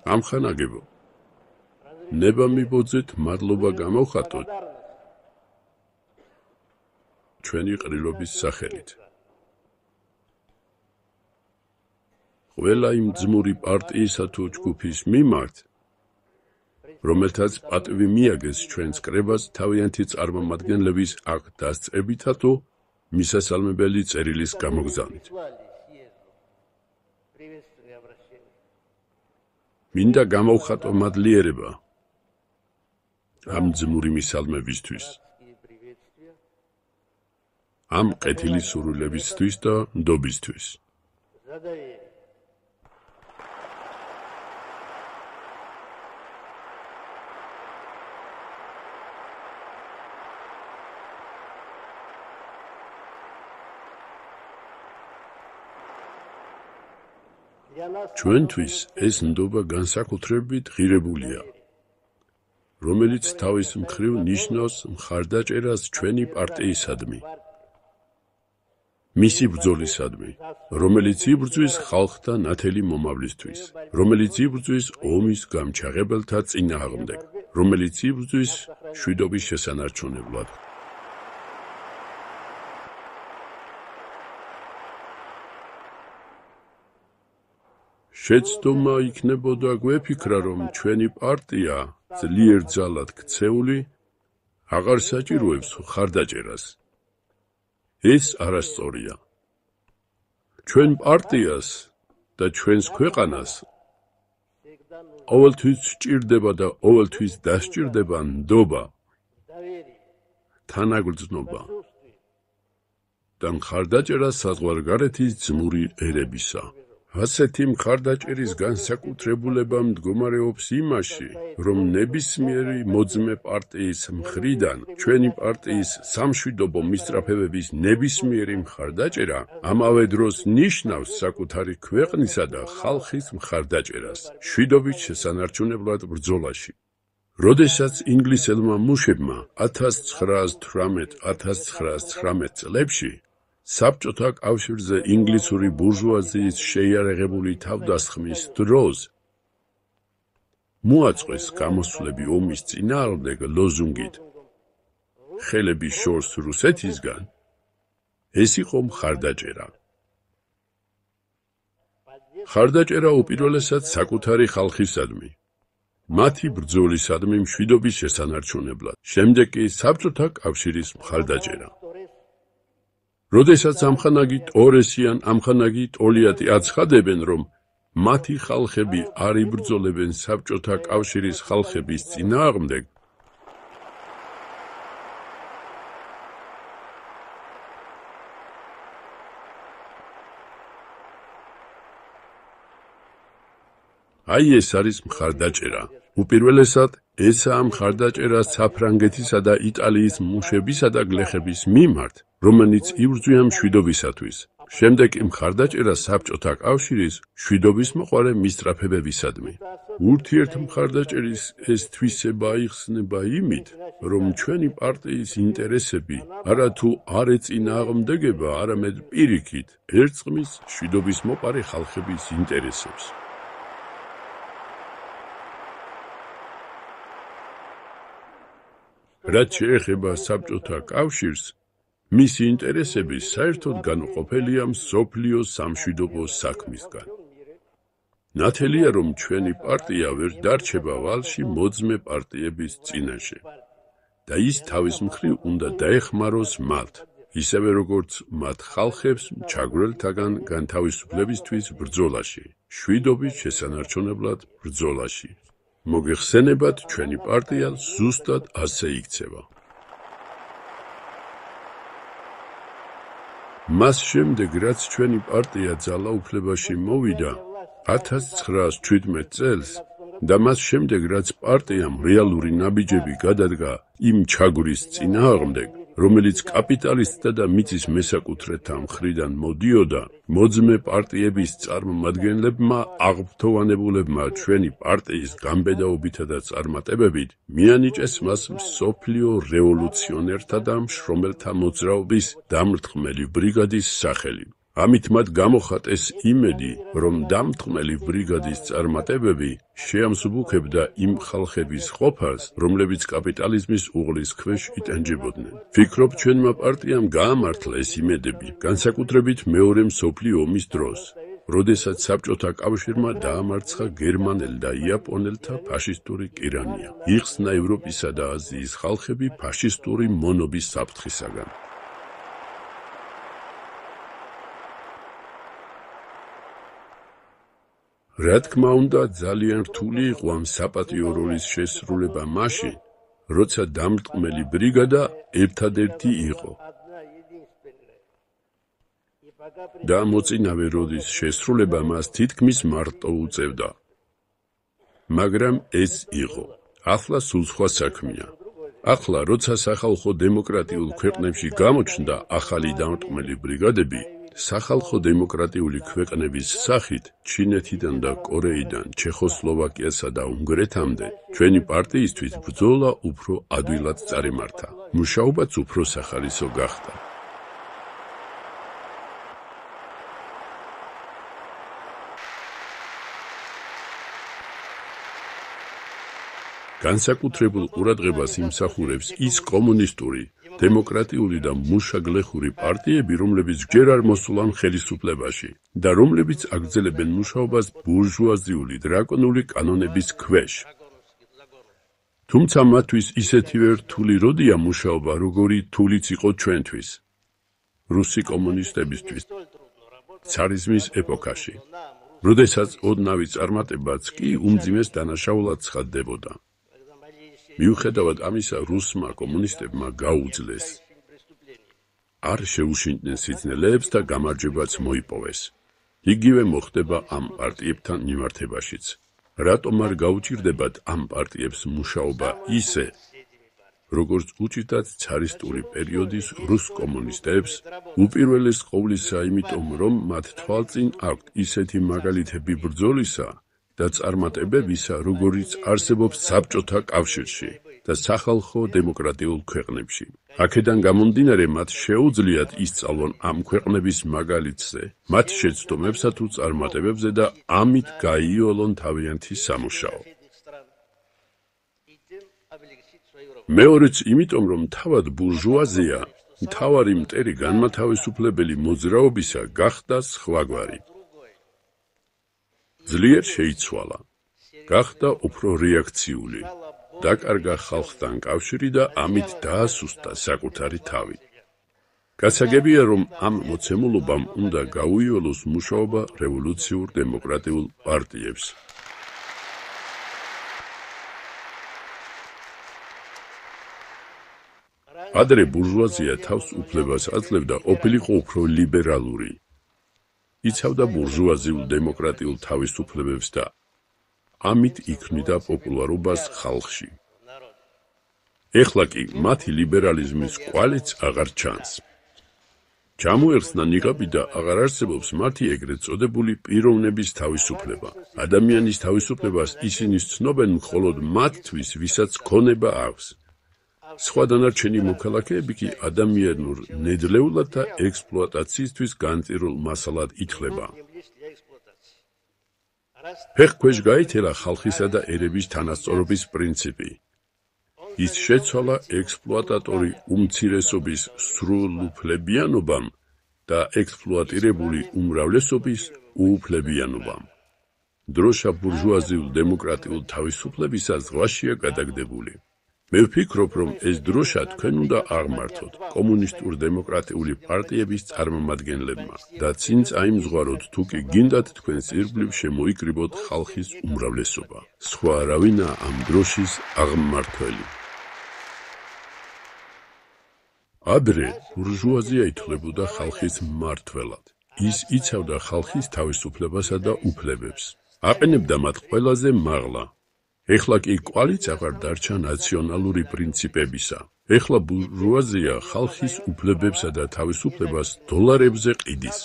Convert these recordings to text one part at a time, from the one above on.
ამხანაგებო, ნება მიბოძეთ, მადლობა გამოვხატოთ ჩვენი ყრილობის სახელით. ყველა იმ ძმური პარტიისა თუ ჯგუფის მიმართ, რომელთაც პატივი მიაგეს ჩვენს კრებას თავიანთი წარმომადგენლების აქ დასწრებითა თუ მისასალმებელი წერილის გამოგზავნით. მინდა გამოვხატო მადლიერება ამ ძმური მისალმებისთვის, ამ ყეთილი სურვილებისთვის და ნდობისთვის. ჩვენთვის ეს ნდობა განსაკუთრებით ღირებულია, რომელიც თავის მხრივ ნიშნავს მხარდაჭერას ჩვენი პარტიისადმი, მისი ბრძოლისადმი, რომელიც იბრძვის ხალხთა ნათელი მომავლისთვის, რომელიც იბრძვის ომის გამჩაღებელთა წინააღმდეგ, რომელიც იბრძვის მშვიდობის შესანარჩუნებლად. შეცდომა იქნებოდა გვეფიქრა, რომ ჩვენი პარტია ძლიერ ძალად ქცეული აღარ საჭიროებს მხარდაჭერას. ეს არასწორია. ჩვენ პარტიას და ჩვენს ქვეყანას ყოველთვის სჭირდება და ყოველთვის დასჭირდება ნდობა, თანაგრძნობა და მხარდაჭერა საზღვარგარეთის ძმური ერებისა. ასეთი მხარდაჭერის განსაკუთრებულება მდგომარეობს იმაში, რომ ნებისმიერი მოძმე პარტიის მხრიდან ჩვენი პარტიის სამშვიდობო მისწრაფებების ნებისმიერი მხარდაჭერა ამავე დროს ნიშნავს საკუთარი ქვეყნისა და ხალხის მხარდაჭერას მშვიდობის შესანარჩუნებლად ბრძოლაში. როდესაც ინგლისელმა მუშებმა 1918-1919 წლებში საბჭოთა კავშირზე ინგლისური ბურჟუაზიის შეიარაღებული თავდასხმის დროს მოაწყვეს გამოსვლები ომის წინააღმდეგ ლოზუნგით ხელების შორს რუსეთისგან, ეს იყო მხარდაჭერა. მხარდაჭერა უპირველესად საკუთარი ხალხისადმი, მათი ბრძოლისადმი მშვიდობის შესანარჩუნებლად, შემდეგ კი საბჭოთა კავშირის მხარდაჭერა. როდესაც ამხანაგი ტორესი ან ამხანაგი ტოლიატი აცხადებენ, რომ მათი ხალხები არ იბრძოლებენ საბჭოთა კავშირის ხალხების წინააღმდეგ, აი ეს არის მხარდაჭერა. უპირველესად ესაა მხარდაჭერა საფრანგეთისა და იტალიის მუშებისა და გლეხების მიმართ, რომელიც იბრძვიან მშვიდობისათვის. შემდეგ კი მხარდაჭერა საბჭოთა კავშირის მშვიდობისმოყვარე მისწრაფებებისადმი. ურთიერთმხარდაჭერის ეს თვისება აიხსნება იმით, რომ ჩვენი პარტიის ინტერესები არათუ არ ეწინააღმდეგება, არამედ პირიქით ერწყმის მშვიდობისმოყვარე ხალხების ინტერესებს. რაც შეეხება საბჭოთა კავშირს, მისი ინტერესები საერთოდ განუყოფელია მსოფლიო სამშვიდობო საქმისგან. ნათელია, რომ ჩვენი პარტია ვერ დარჩება ვალში მოძმე პარტიების წინაშე და ის თავის მხრივ უნდა დაეხმაროს მათ, ისევე როგორც მათ ხალხებს მჩაგვრელთაგან განთავისუფლებისთვის ბრძოლაში, მშვიდობის შესანარჩუნებლად ბრძოლაში. მოგეხსენებათ, ჩვენი პარტია ზუსტად ასე იქცევა. მას შემდეგ, რაც ჩვენი პარტია ძალაუფლებაში მოვიდა 1917 წელს და მას შემდეგ, რაც პარტიამ რეალური ნაბიჯები გადადგა იმ ჩაგვრის წინააღმდეგ, რომელიც კაპიტალისტთა და მიწის მესაკუთრეთა მხრიდან მოდიოდა, მოძმე პარტიების წარმომადგენლებმა აღფრთოვანებულებმა ჩვენი პარტიის გამბედაობითა და წარმატებებით მიანიჭეს მას მსოფლიო რევოლუციონერთა და მშრომელთა მოძრაობის დამრტყმელი ბრიგადის სახელი. ამით მათ გამოხატეს იმედი, რომ დამთმელი ბრიგადის წარმატებები შეამსუბუქებდა იმ ხალხების ყოფას, რომლებიც კაპიტალიზმის უღლის ქვეშ იტანჯებოდნენ. ვფიქრობ, ჩვენმა პარტიამ გაამართლა ეს იმედები, განსაკუთრებით მეორე მსოფლიო ომის დროს, როდესაც საბჭოთა კავშირმა დაამარცხა გერმანელ და იაპონელთა ფაშისტური ტირანია. იხსნა ევროპისა და აზიის ხალხები ფაშისტური მონობის საფრთხისაგან. რა თქმა უნდა, ძალიან რთული იყო ამ საპატიო როლის შესრულება მაშინ, როცა დამრტყმელი ბრიგადა ერთადერთი იყო. და მოწინავე როლის შესრულება მას თითქმის მარტო უწევდა. მაგრამ ეს იყო. ახლა სულ სხვა საქმეა. ახლა, როცა სახალხო დემოკრატიულ ქვეყნებში გამოჩნდა ახალი დამრტყმელი ბრიგადები, სახალხო დემოკრატიული ქვეყნების სახით, ჩინეთიდან და კორეიდან, ჩეხოსლოვაკიასა და უნგრეთამდე, ჩვენი პარტიისთვის ბრძოლა უფრო ადვილად წარიმართა. მუშაობაც უფრო სახალისო გახდა. განსაკუთრებულ ყურადღებას იმსახურებს ის კომუნისტური, დემოკრატიული და მუშაგლეხური პარტიები, რომლებიც ჯერ არ მოსულან ხელისუფლებაში და რომლებიც აგრძელებენ მუშაობას ბურჟუაზიული დრაკონული კანონების ქვეშ. თუმცა მათთვის ისეთივე რთული როდია მუშაობა, როგორი რთულიც იყო ჩვენთვის, რუსი კომუნისტებისთვის, ცარიზმის ეპოქაში, როდესაც ოდნავი წარმატებაც კი უმძიმეს დანაშაულად ცხადდებოდა. მიუხედავად ამისა, რუსმა კომუნისტებმა გაუძლეს. არ შეუშინდნენ სიძნელეებს და გამარჯვებაც მოიპოვეს. იგივე მოხდება ამ პარტიებთან მიმართებაშიც. რატომ არ გაუჭირდებათ ამ პარტიებს მუშაობა ისე, როგორც უჭირდათ ცარისტული პერიოდის რუს კომუნისტებს, უპირველეს ყოვლისა იმიტომ, რომ მათ თვალწინ აქვთ ისეთი მაგალითები ბრძოლისა და წარმატებებისა, როგორიც არსებობს საბჭოთა კავშირში და სახალხო დემოკრატიულ ქვეყნებში. აქედან გამომდინარე, მათ შეუძლიათ ისწავლონ ამ ქვეყნების მაგალითზე, მათ შეცდომებსა თუ წარმატებებზე და ამით გაიოლონ თავიანთი სამუშაო. მეორეც იმიტომ, რომ თავად ბურჟუაზია, მთავარი მტერი განმათავისუფლებელი მოძრაობისა გახდა სხვაგვარი. ძლიერ შეიცვალა, გახდა უფრო რეაქციული, დაკარგა ხალხთან კავშირი და ამით დაასუსტა საკუთარი თავი. გასაგებია, რომ ამ მოცემულობამ უნდა გაუიოლოს მუშაობა რევოლუციურ დემოკრატიულ პარტიებს. ადრე ბურჟუაზია თავს უფლებას აძლევდა ყოფილიყო უფრო ლიბერალური. იცავდა ბურჟუაზიულ დემოკრატიულ თავისუფლებებს და ამით იქმნიდა პოპულარობას ხალხში. ეხლა კი მათი ლიბერალიზმის კვალიც აღარ ჩანს. ჩამოეხსნა ნიღაბი და აღარ არსებობს მათი ეგრეთ წოდებული პიროვნების თავისუფლება. ადამიანის თავისუფლებას ისინი ცნობენ მხოლოდ მათთვის, ვისაც ქონება აქვს. სხვა დანარჩენი მოქალაქეები კი ადამიანურ ნედლეულად და ექსპლუატაციისთვის განწირულ მასალად ითვლება. ფეხქვეშ გაითელა ხალხისა და ერების თანასწორობის პრინციპი. ის შეცვალა ექსპლუატატორი უმცირესობის სრულუფლებიანობამ და ექსპლუატირებული უმრავლესობის უუფლებიანობამ. დროშა ბურჟუაზიულ დემოკრატიულ თავისუფლებისა ზღვაშია გადაგდებული. მე ვფიქრობ, რომ ეს დროშა თქვენ უნდა აღმართოთ კომუნისტურ დემოკრატიული პარტიების წარმომადგენლებმა და წინ წაიმზღვაროთ, თუ კი გინდათ თქვენს ირგვლივ შემოიკრიბოთ ხალხის უმრავლესობა. სხვა არავინაა ამ დროშის აღმმართველი. ადრე ბურჟუაზია ითვლებოდა ხალხის მმართველად. ის იცავდა ხალხის თავისუფლებასა და უფლებებს. აყენებდა მათ ყველაზე მაღლა. ეხლა კი კვალიც აღარ დარჩა ნაციონალური პრინციპებისა. ეხლა ბურჟუაზია ხალხის უფლებებსა და თავისუფლებას დოლარებზე ყიდის.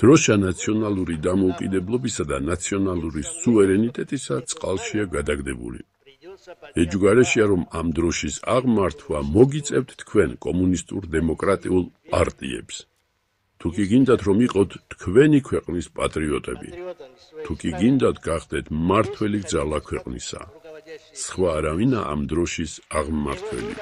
დროშა ნაციონალური დამოუკიდებლობისა და ნაციონალური სუვერენიტეტისა წყალშია გადაგდებული. ეჯგარეშია, რომ ამ დროშის აღმართვა მოგიწევთ თქვენ კომუნისტურ დემოკრატიულ პარტიებს. თუ კი გინდათ, რომ იყოთ თქვენი ქვეყნის პატრიოტები, თუ კი გინდათ გახდეთ მმართველი ძალა ქვეყნისა, სხვა არავინა ამ დროშის აღმმართველი.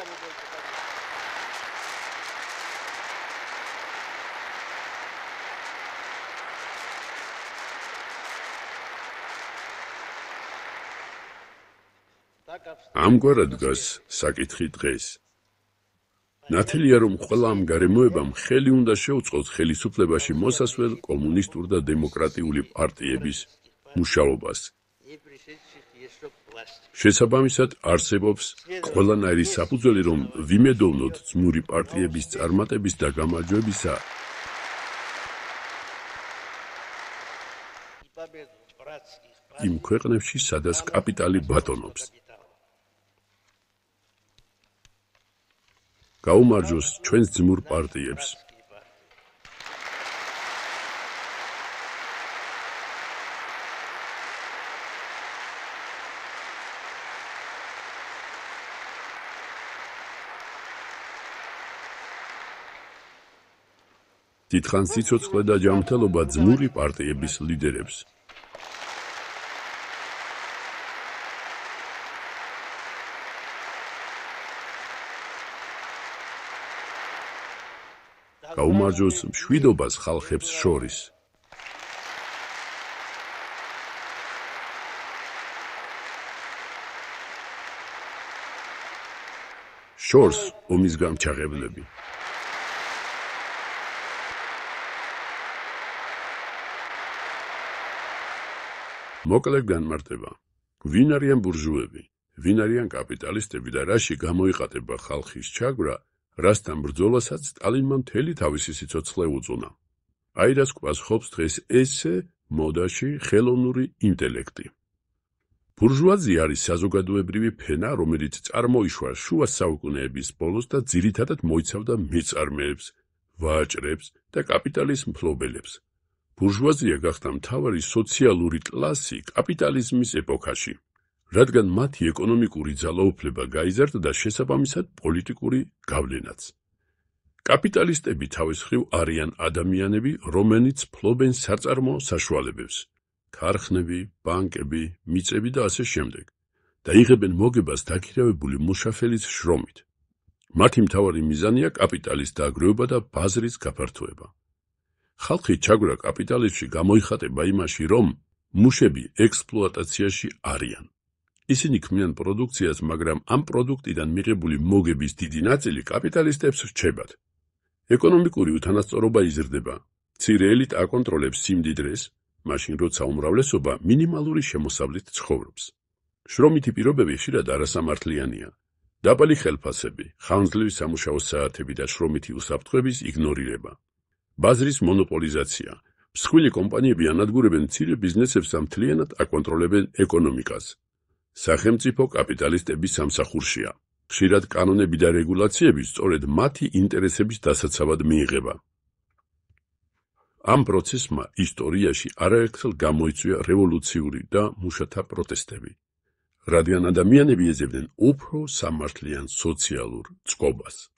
ამგვარად დგას საკითხი დღეს. ნათელია, რომ ყველა ამ გარემოებამ ხელი უნდა შეუწყოს ხელისუფლებაში მოსასვლელ კომუნისტურ და დემოკრატიული პარტიების მუშაობას. შესაბამისად, არსებობს ყველანაირი საფუძველი, რომ ვიმედოვნოთ ძმური პარტიების წარმატების და გამარჯვებისა იმ ქვეყნებში, სადაც კაპიტალი ბატონობს. გაუმარჯოს ჩვენს ძმურ პარტიებს. დიდხანს სიცოცხლე და ჯანმრთელობა ძმური პარტიების ლიდერებს. გაუმარჯოს მშვიდობას ხალხებს შორის. შორს ომის გამჩაღებლები. მოკლე განმარტება. ვინ არიან ბურჟუები, ვინ არიან კაპიტალისტები და რაში გამოიყატება ხალხის ჩაგვრა, რასთან ბრძოლასაც სტალინმა მთელი თავისი სიცოცხლე უწუნა. აი რას გვასხობს დღეს ესე მოდაში ხელოვნური ინტელექტი. ბურჟუაზია არის საზოგადოებრივი ფენა, რომელიც წარმოიშვა შუა საუკუნეების ბოლოს და ძირითადად მოიცავდა მეწარმეებს, ვაჭრებს და კაპიტალის მფლობელებს. ბურჟუაზია გახდა მთავარი სოციალური კლასი კაპიტალიზმის ეპოქაში, რადგან მათი ეკონომიკური ძალაუფლება გაიზარდა და შესაბამისად პოლიტიკური გავლენაც. კაპიტალისტები თავის მხრივ არიან ადამიანები, რომელიც ფლობენ საწარმოო საშუალებებს, ქარხნები, ბანკები, მიწები და ასე შემდეგ და იღებენ მოგებას დაქირავებული მუშაფერის შრომით. მათი მთავარი მიზანია კაპიტალის დაგროვება და ბაზრის გაფართოება. ხალხი ჩაგვრა კაპიტალიზმში გამოიხატება იმაში, რომ მუშები ექსპლუატაციაში არიან. ისინი ქმნიან პროდუქციას, მაგრამ ამ პროდუქტიდან მიღებული მოგების დიდი ნაწილი კაპიტალისტებს რჩებათ. ეკონომიკური უთანასწორობა იზრდება. მცირე ელიტა აკონტროლებს სიმდიდრეს, მაშინ როცა უმრავლესობა მინიმალური შემოსავლით ცხოვრობს. შრომითი პირობები ხშირად არასამართლიანია. დაბალი ხელფასები, ხანგრძლივი სამუშაო საათები და შრომითი უსაფრთხოების იგნორირება. ბაზრის მონოპოლიზაცია. მსხვილი კომპანიები ანადგურებენ მცირე ბიზნესებს და მთლიანად აკონტროლებენ ეკონომიკას. სახელმწიფო კაპიტალისტების სამსახურშია. ხშირად კანონები და რეგულაციები სწორედ მათი ინტერესების დასაცავად მიიღება. ამ პროცესმა ისტორიაში არაერთხელ გამოიწვია რევოლუციური და მუშათა პროტესტები, რადგან ადამიანები ეძებდნენ უფრო სამართლიან სოციალურ წყობას.